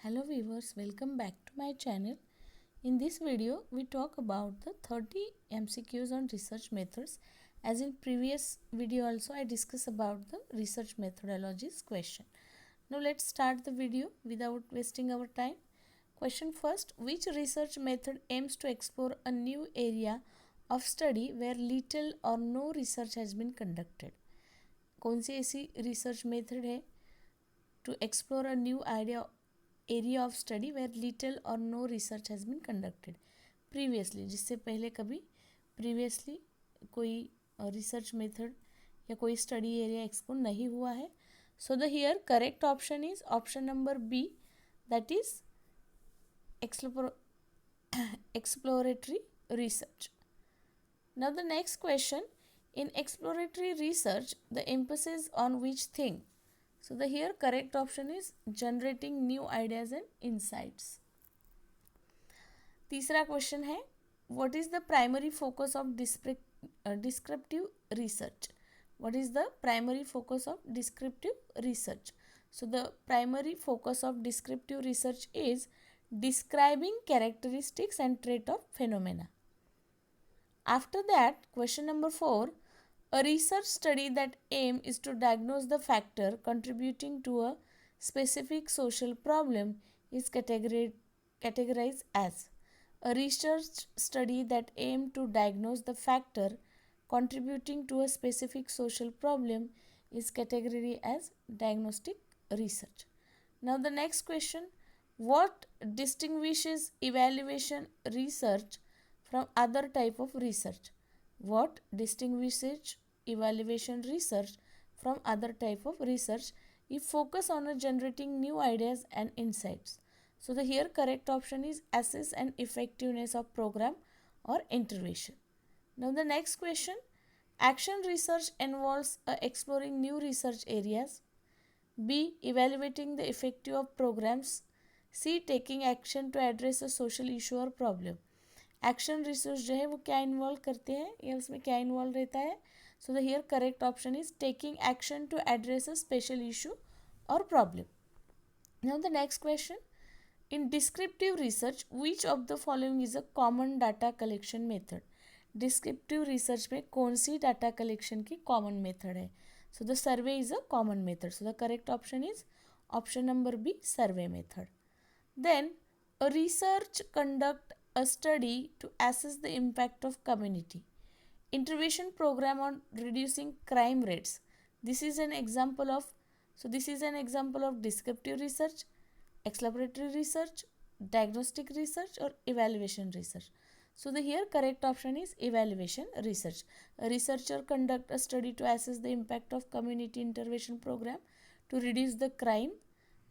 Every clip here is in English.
Hello viewers, welcome back to my channel. In this video, we talk about the 30 MCQs on research methods. As in previous video also, I discuss about the research methodologies question. Now let's start the video without wasting our time. Question first, which research method aims to explore a new area of study where little or no research has been conducted? कौन सी ऐसी research method है to explore a new area of study where little or no research has been conducted previously, जिससे पहले कभी previously कोई research method या कोई study area explore नहीं हुआ है. So the here correct option is option number B, that is exploratory research. Now the next question, in exploratory research the emphasis on which thing? So the here correct option is generating new ideas and insights. तीसरा question है, what is the primary focus of descriptive research? What is the primary focus of descriptive research? So the primary focus of descriptive research is describing characteristics and trait of phenomena. After that, question number 4, a research study that aim is to diagnose the factor contributing to a specific social problem is categorized as. A research study that aim to diagnose the factor contributing to a specific social problem is categorized as diagnostic research. Now the next question, what distinguishes evaluation research from other type of research? What distinguishes evaluation research from other type of research? If focus on generating new ideas and insights. So the here correct option is assess and effectiveness of program or intervention. Now the next question, action research involves exploring new research areas. B, evaluating the effective of programs. C, taking action to address a social issue or problem. Action research जो है वो क्या involve करते हैं या उसमें क्या involve रहता है? So the here correct option is taking action to address a special issue और problem. Now the next question, in descriptive research which of the following is a common data collection method? Descriptive research में कौन सी data collection की common method है? So the survey is a common method. So the correct option is option number B, survey method. Then a research conduct a study to assess the impact of community intervention program on reducing crime rates. This is an example of descriptive research, exploratory research, diagnostic research or evaluation research. So the here correct option is evaluation research. A researcher conduct a study to assess the impact of community intervention program to reduce the crime.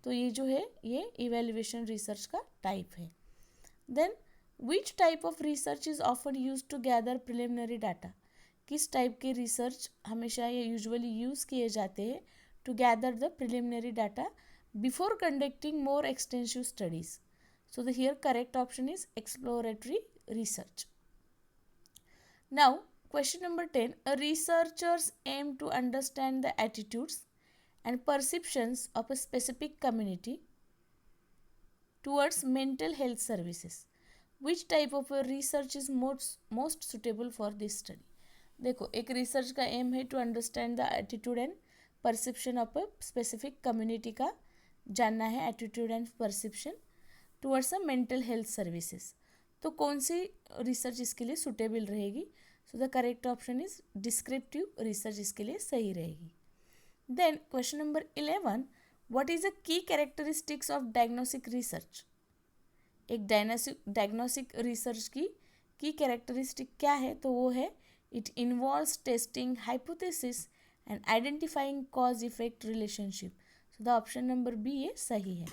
तो ये जो है ये evaluation research का type है. Then which type of research is often used to gather preliminary data? किस type के research हमेशा ये यूजुअली यूज़ किए जाते हैं to gather the preliminary data before conducting more extensive studies? So the here correct option is exploratory research. Now question number 10, a researchers aim to understand the attitudes and perceptions of a specific community towards mental health services. Which type of a research is most suitable for this study? देखो, एक research का aim है to understand the attitude and perception of a specific community का जानना है, attitude and perception towards a mental health services. तो कौन सी रिसर्च इसके लिए सुटेबल रहेगी? So the correct option is descriptive research इसके लिए सही रहेगी. Then question number 11, what is the key characteristics of diagnostic research? एक डायग्नोस्टिक रिसर्च की कैरेक्टरिस्टिक क्या है? तो वो है it involves testing hypothesis and identifying cause effect relationship. So the option number B ये सही है.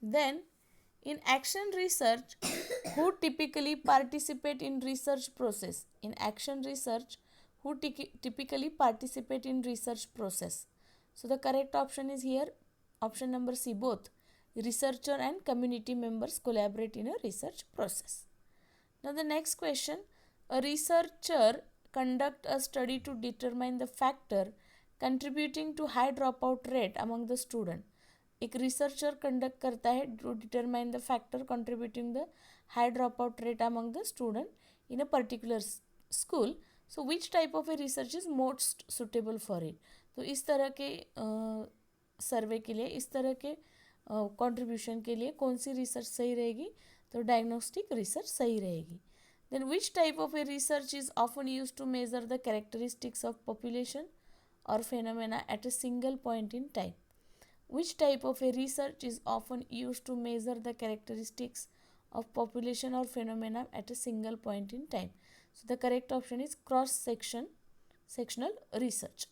Then in action research who typically participate in research process? In action research, who typically participate in research process? So the correct option is here option number C, both. Researcher and community members collaborate in a research process. Now the next question, a researcher conduct a study to determine the factor contributing to high drop out rate among the student. एक researcher conduct करता है to determine the factor contributing the high drop out rate among the student in a particular school. So which type of a research is most suitable for it. तो इस तरह के सर्वे के लिए, इस तरह के कंट्रीब्यूशन के लिए कौन सी रिसर्च सही रहेगी, तो डायग्नोस्टिक रिसर्च सही रहेगी. Then which type of a research is often use to measure the characteristics of population or phenomena at a single point in time. Which type of a research is often used to measure the characteristics of population or phenomena at a single point in time? So the correct option is sectional research.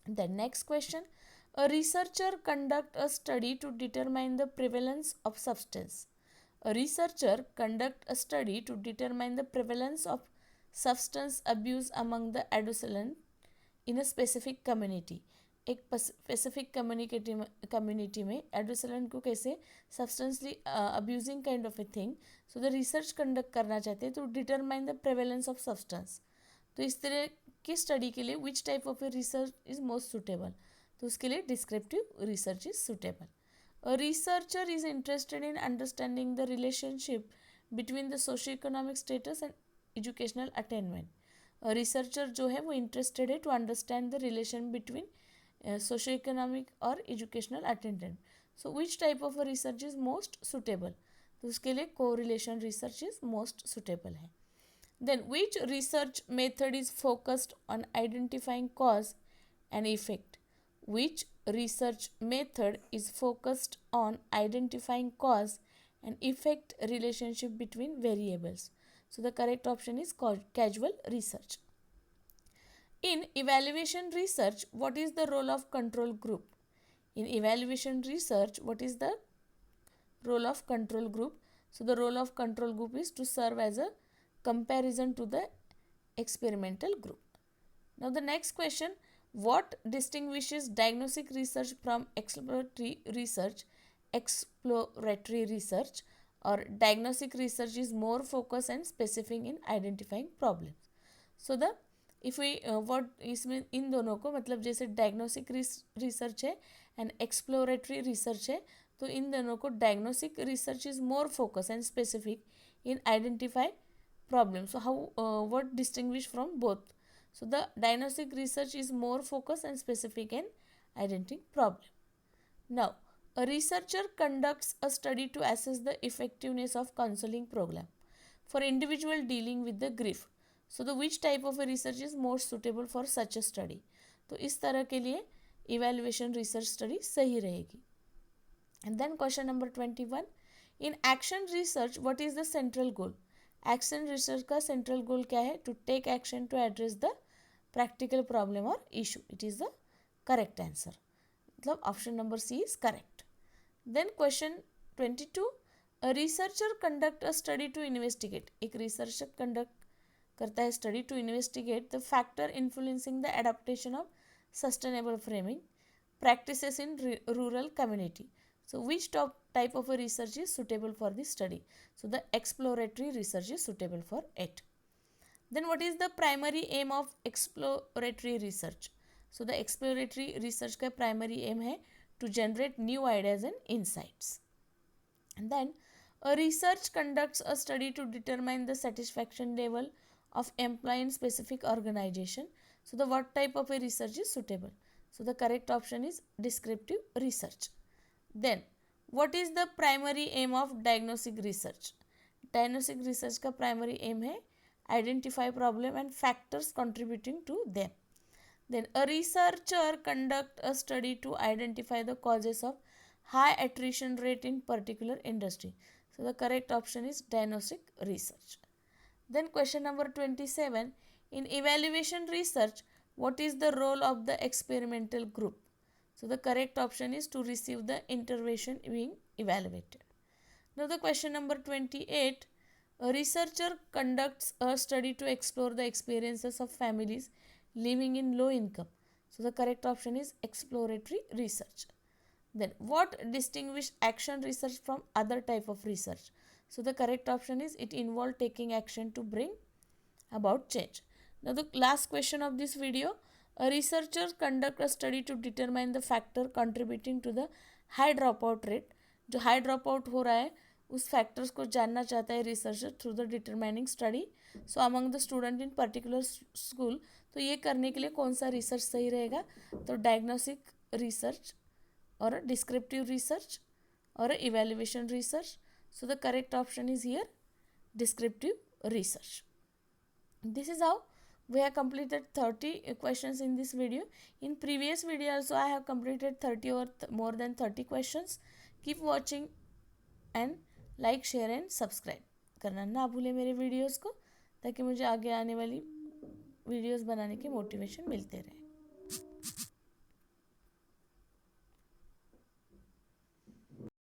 The next question, a researcher conduct a study to determine the prevalence of substance. A researcher conduct a study to determine the prevalence of substance abuse among the adolescent in a specific community. एक specific community में adolescent को कैसे substantially abusing kind of a thing, so the research conduct करना चाहते हैं to determine the prevalence of substance. तो इस तरह की स्टडी के लिए which type of a research is most suitable, तो उसके लिए descriptive research is suitable. A researcher is interested in understanding the relationship between the socio economic status and educational attainment. Researcher जो है वो इंटरेस्टेड है to understand the relation between socio economic और educational attendant. So which type of research is most suitable, तो उसके लिए correlation research is most suitable है. Then which research method is focused on identifying cause and effect. Which research method is focused on identifying cause and effect relationship between variables. So the correct option is causal research. In evaluation research, what is the role of control group? In evaluation research, what is the role of control group? So the role of control group is to serve as a comparison to the experimental group. Now the next question, what distinguishes diagnostic research from exploratory research? Exploratory research or diagnostic research is more focused and specific in identifying problems. So the if we what इसमें इन दोनों को मतलब जैसे diagnostic research है and exploratory research है, तो इन दोनों को diagnostic research is more focus and specific in identify problem. So how what distinguish from both. So the diagnostic research is more focus and specific in identify problem. Now a researcher conducts a study to assess the effectiveness of counseling program for individual dealing with the grief. So the which type of a research is more suitable for such a study? तो इस तरह के लिए evaluation research study सही रहेगी. And then question number 21. In action research, what is the central goal? Action research का central goal क्या है? To take action to address the practical problem or issue. It is the correct answer. मतलब option number C is correct. Then question 22. A researcher conduct a study to investigate. एक researcher conduct करता है study to investigate the factor influencing the adaptation of sustainable framing practices in rural community. So which type of a research is suitable for this study? So the exploratory research is suitable for it. Then what is the primary aim of exploratory research? So the exploratory research का primary aim है to generate new ideas and insights. And then a research conducts a study to determine the satisfaction level of employee in specific organization. So the what type of a research is suitable? So the correct option is descriptive research. Then what is the primary aim of diagnostic research? Diagnostic research का primary aim है identify problem and factors contributing to them. Then a researcher conduct a study to identify the causes of high attrition rate in particular industry. So the correct option is diagnostic research. Then question number 27. In evaluation research, what is the role of the experimental group? So the correct option is to receive the intervention being evaluated. Now the question number 28. A researcher conducts a study to explore the experiences of families living in low income. So the correct option is exploratory research. Then what distinguish action research from other type of research? So the correct option is it involves taking action to bring about change. Now the last question of this video, A researcher conduct a study to determine the factor contributing to the high dropout rate. जो high drop out हो रहा है उस factors को जानना चाहता है researcher through the determining study. So among the student in particular school. तो ये करने के लिए कौन सा रिसर्च सही रहेगा? तो डायग्नोस्टिक रिसर्च और डिस्क्रिप्टिव रिसर्च और evaluation research. So the correct option is here descriptive research. This is how we have completed 30 questions in this video. In previous video also I have completed 30 or more than 30 questions. Keep watching and like, share and subscribe करना ना भूले मेरे videos को, ताकि मुझे आगे आने वाली वीडियोस बनाने की मोटिवेशन मिलते रहे.